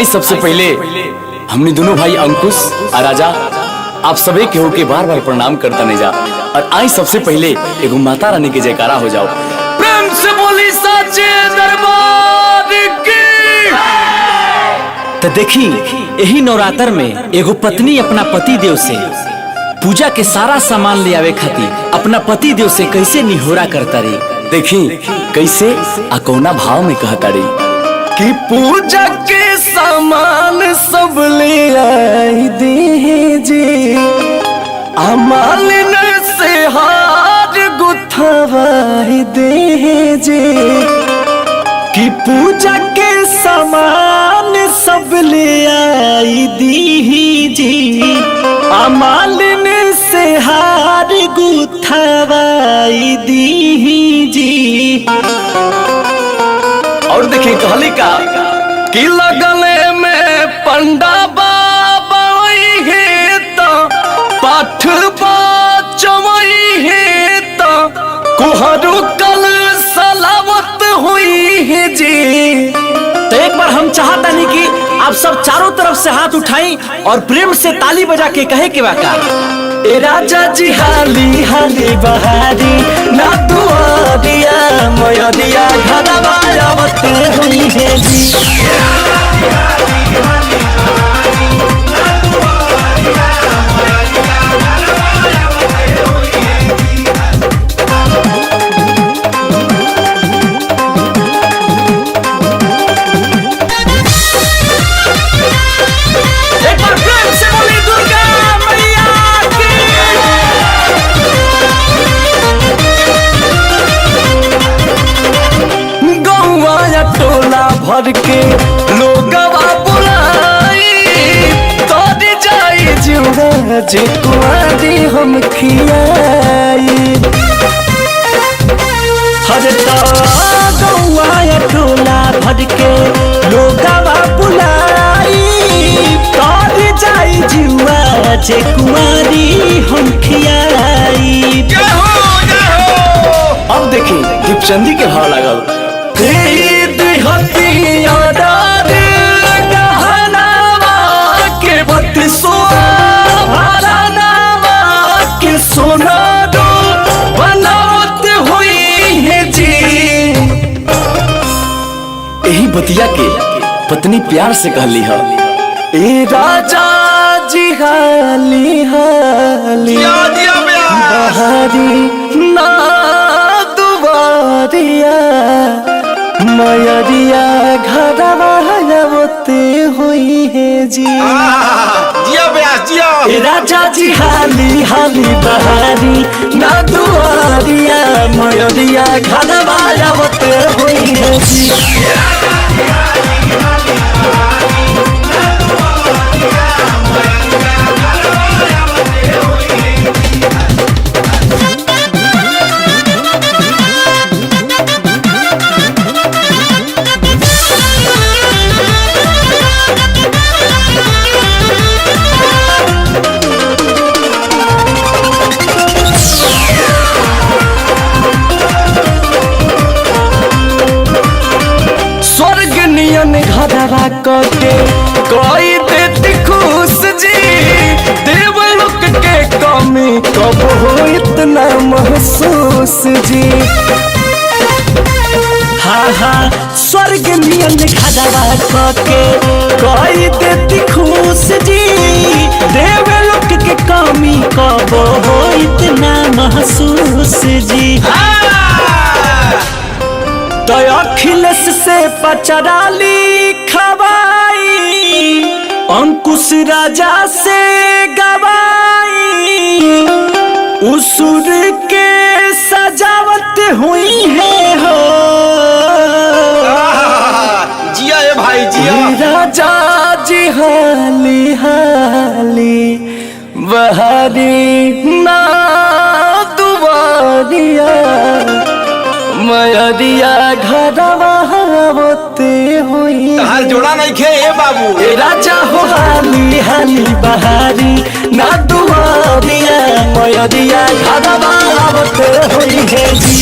आई सबसे पहले हमने दोनों भाई अंकुश और राजा आप सभी के होके बार बार प्रणाम करता नहीं जा। और आई सबसे पहले एगो माता रानी के जयकारा हो जाओ, प्रेम से बोली साचे दरबार की। तो देखी यही नवरात्र में एगो पत्नी अपना पति देव से पूजा के सारा सामान ले आवे खातिर अपना पति देव से कैसे निहोरा करता रही। देखी कैसे अकौना भाव में कहता रही कि पूजा के सामान सब ले आई दीजिए, अमालिन से हार गुथवाई दीजिए। कि पूजा के सामान सब ले आई दीजिए, अमालिन से हार गुथवाई दीजिए। और देखिए कहली का कि लगले में पंडा बाबा है तो पाठ बाचवई है तो कुहरू कल सलावत हुई है जी। तो एक बार हम चाहता नहीं कि आप सब चारों तरफ से हाथ उठाएं और प्रेम से ताली बजा के कहे के वाका ए राजा जी हाली हाली बहारी ना दुआ दिया मोया दिया घरवा आवत हुई है जी। भर के लोगवा बुलाई तोड़ जाई जुड़ा जे कुआरी हम खियाई। हर गौआ टोला भर के लोगवा बुलाई तोड़ जाई जुआ जे कुआरी हम खियाई। अब देखी दीपचंदी के भाव लागल सोना दो बनावत हुई है जी। यही बतिया के पत्नी प्यार से कहली है ए राजा जी हाली हाली बहारी ना दुआरिया मयरिया घरवा आवते हुई है जी। राजा जी हाली हाली बहारी ना दुआरिया मयरिया घरवा आवते हुई है जी। घरवा के कोई देती खुश जी, देवलोक के कमी कब हो इतना महसूस जी। हाँ हाँ स्वर्ग नियन घरवा के कोई देती खुश जी, देवलोक के कमी कब हो इतना महसूस जी। तो अखिलेश से पचराली खवाई अंकुश राजा से गवाई, उसूर के सजावत हुई है हो। जिया ये भाई जिया। राजा जी हाली हाली बहारी ना दुआरिया मयरिया घरवा आवते हुई। तहार जोड़ा नहीं खे ए बाबू। ए राजा हो हाली हाली बहारी ना दुआरिया मयरिया घरवा आवते हुई है जी।